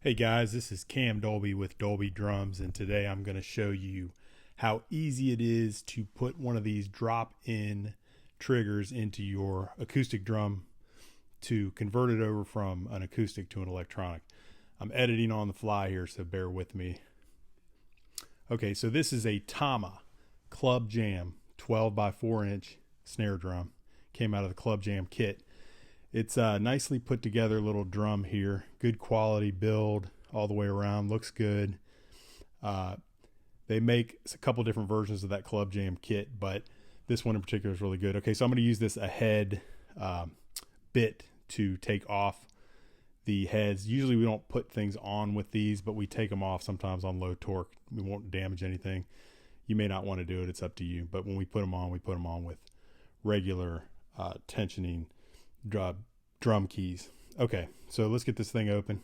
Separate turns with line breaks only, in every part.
Hey guys, this is Cam Dolby with Dolby Drums, and today I'm going to show you how easy it is to put one of these drop-in triggers into your acoustic drum to convert it over from an acoustic to an electronic. I'm editing on the fly here, so bear with me. Okay, so this is a Tama Club Jam 12 by 4 inch snare drum. Came out of the Club Jam kit. It's a nicely put together little drum here. Good quality build all the way around. Looks good. They make a couple different versions of that Club Jam kit, but this one in particular is really good. Okay, so I'm going to use this ahead bit to take off the heads. Usually we don't put things on with these, but we take them off sometimes on low torque. We won't damage anything. You may not want to do it. It's up to you. But when we put them on, we put them on with regular tensioning drum keys. Okay, so let's get this thing open,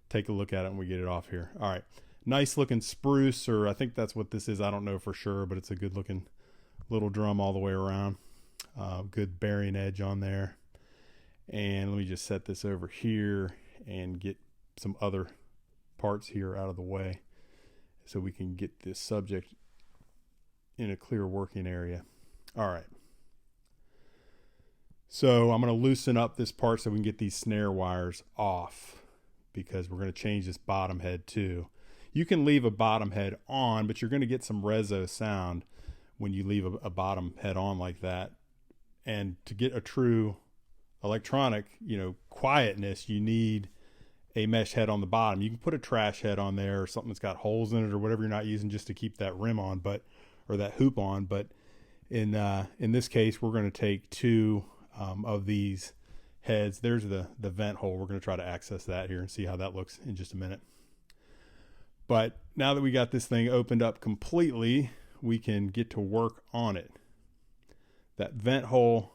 take a look at it, and we get it off here. All right, nice looking spruce, or I think that's what this is. I don't know for sure, but it's a good looking little drum all the way around. Good bearing edge on there. And let me just set this over here and get some other parts here out of the way so we can get this subject in a clear working area. All right. So I'm going to loosen up this part so we can get these snare wires off, because we're going to change this bottom head too. You can leave a bottom head on, but you're going to get some reso sound when you leave a bottom head on like that. And to get a true electronic, quietness, you need a mesh head on the bottom. You can put a trash head on there or something that's got holes in it or whatever you're not using, just to keep that rim on, or that hoop on. But in this case, we're going to take two of these heads. There's the vent hole. We're going to try to access that here and see how that looks in just a minute. But now that we got this thing opened up completely, we can get to work on it. That vent hole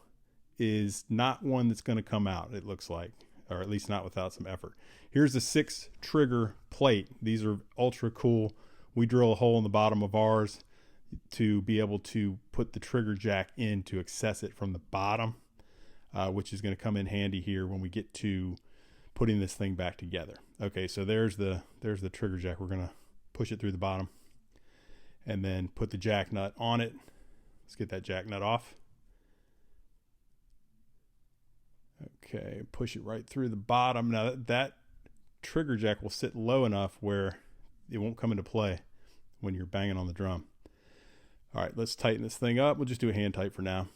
is not one that's going to come out, it looks like, or at least not without some effort. Here's a 6 trigger plate. These are ultra cool. We drill a hole in the bottom of ours to be able to put the trigger jack in to access it from the bottom. Which is going to come in handy here when we get to putting this thing back together. Okay, so there's the trigger jack. We're going to push it through the bottom and then put the jack nut on it. Let's get that jack nut off. Okay, push it right through the bottom. Now that trigger jack will sit low enough where it won't come into play when you're banging on the drum. All right, let's tighten this thing up. We'll just do a hand tight for now.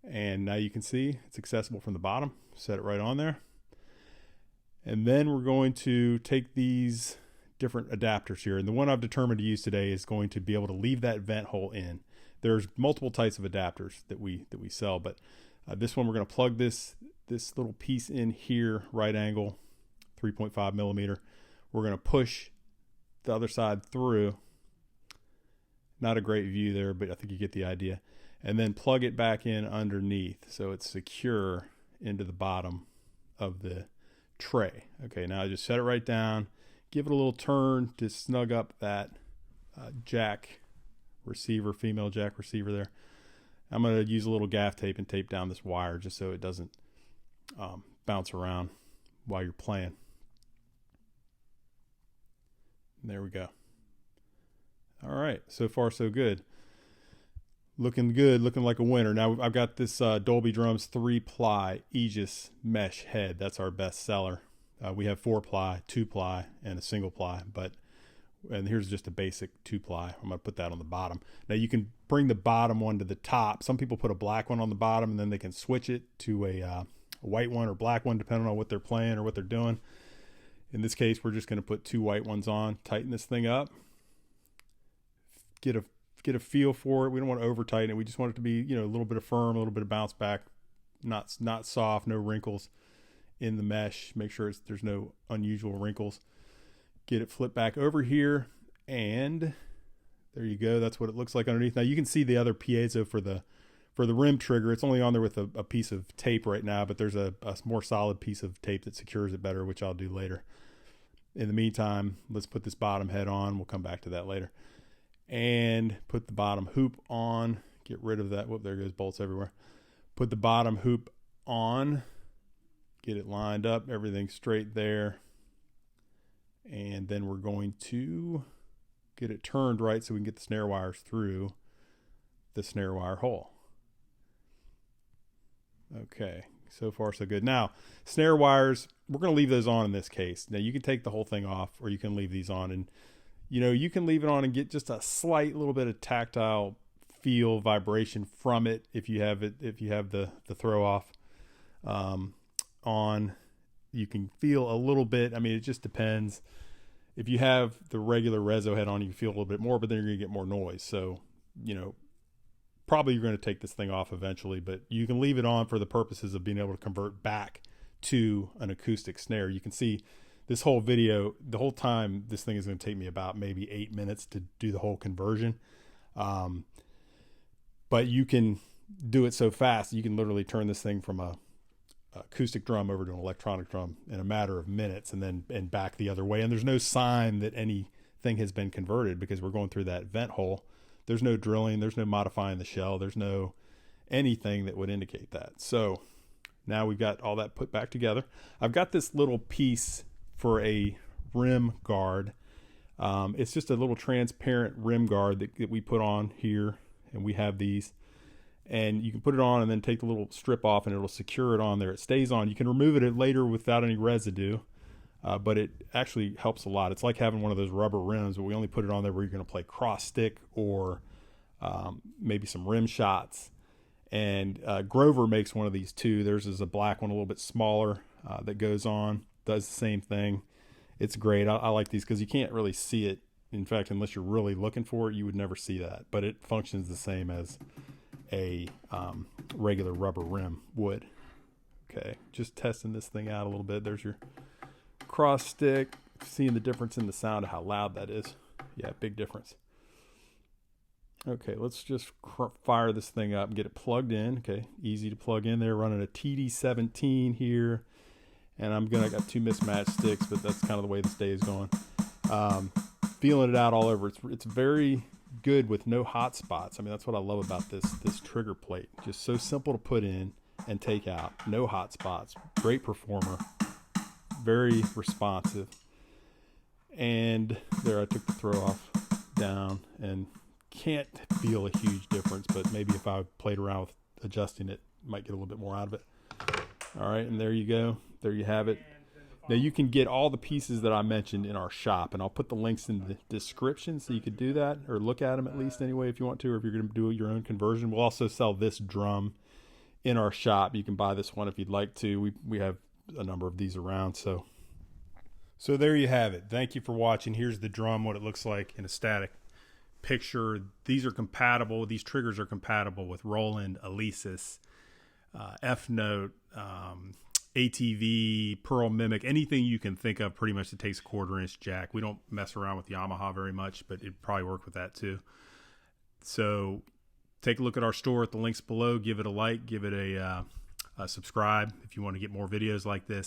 And now you can see it's accessible from the bottom. Set it right on there. And then we're going to take these different adapters here. And the one I've determined to use today is going to be able to leave that vent hole in. There's multiple types of adapters that we sell, but this one we're going to plug this little piece in here, right angle, 3.5 millimeter. We're going to push the other side through. Not a great view there, but I think you get the idea. And then plug it back in underneath so it's secure into the bottom of the tray. Okay, now I just set it right down, give it a little turn to snug up that jack receiver, female jack receiver there. I'm going to use a little gaff tape and tape down this wire just so it doesn't bounce around while you're playing. And there we go. All right, so far so good. Looking good, looking like a winner. Now I've got this Dolby Drums 3-ply Aegis mesh head. That's our best seller. We have 4-ply, 2-ply, and a single ply. And here's just a basic 2-ply. I'm going to put that on the bottom. Now you can bring the bottom one to the top. Some people put a black one on the bottom, and then they can switch it to a white one or black one, depending on what they're playing or what they're doing. In this case, we're just going to put 2 white ones on. Tighten this thing up. Get a feel for it. We don't want to over tighten it. We just want it to be, a little bit of firm, a little bit of bounce back, not soft, no wrinkles in the mesh. Make sure there's no unusual wrinkles. Get it flipped back over here, and there you go. That's what it looks like underneath. Now you can see the other piezo for the rim trigger. It's only on there with a piece of tape right now, but there's a more solid piece of tape that secures it better, which I'll do later. In the meantime, let's put this bottom head on. We'll come back to that later. And put the bottom hoop on. Get rid of that. Whoop, there goes bolts everywhere. Put the bottom hoop on. Get it lined up. Everything straight there. And then we're going to get it turned right so we can get the snare wires through the snare wire hole. Okay, so far so good. Now, snare wires, we're going to leave those on in this case. Now, you can take the whole thing off, or you can leave these on. And, you know, you can leave it on and get just a slight little bit of tactile feel, vibration from it if you have the throw off on. You can feel a little bit. I mean, it just depends. If you have the regular reso head on, you feel a little bit more, but then you're going to get more noise. So, you know, probably you're going to take this thing off eventually, but you can leave it on for the purposes of being able to convert back to an acoustic snare. You can see this whole video, the whole time, this thing is going to take me about maybe 8 minutes to do the whole conversion. But you can do it so fast, you can literally turn this thing from a acoustic drum over to an electronic drum in a matter of minutes, and back the other way. And there's no sign that anything has been converted because we're going through that vent hole. There's no drilling, there's no modifying the shell, there's no anything that would indicate that. So now we've got all that put back together. I've got this little piece for a rim guard. It's just a little transparent rim guard that we put on here, and we have these. And you can put it on and then take the little strip off, and it'll secure it on there. It stays on. You can remove it later without any residue, but it actually helps a lot. It's like having one of those rubber rims, but we only put it on there where you're going to play cross stick or maybe some rim shots. And Grover makes one of these too. Theirs is a black one, a little bit smaller, that goes on, does the same thing. It's great. I like these because you can't really see it. In fact, unless you're really looking for it, you would never see that. But it functions the same as a regular rubber rim would. Okay, just testing this thing out a little bit. There's your cross stick. Seeing the difference in the sound of how loud that is. Yeah, big difference. Okay, let's just fire this thing up and get it plugged in. Okay, easy to plug in there. Running a TD17 here, and I got two mismatched sticks, but that's kind of the way this day is going. Feeling it out all over. It's very good with no hot spots. I mean, that's what I love about this trigger plate. Just so simple to put in and take out. No hot spots. Great performer. Very responsive. And there, I took the throw off down and can't feel a huge difference, but maybe if I played around with adjusting it, might get a little bit more out of it. All right, and there you go. There you have it. Now you can get all the pieces that I mentioned in our shop, and I'll put the links in the description so you could do that, or look at them at least anyway if you want to, or if you're going to do your own conversion. We'll also sell this drum in our shop. You can buy this one if you'd like to. We have a number of these around. So there you have it. Thank you for watching. Here's the drum, what it looks like in a static picture. These triggers are compatible with Roland Alesis, F-Note, ATV, Pearl Mimic, anything you can think of pretty much that takes a 1/4-inch jack. We don't mess around with Yamaha very much, but it'd probably work with that too. So take a look at our store at the links below. Give it a like, give it a subscribe if you want to get more videos like this.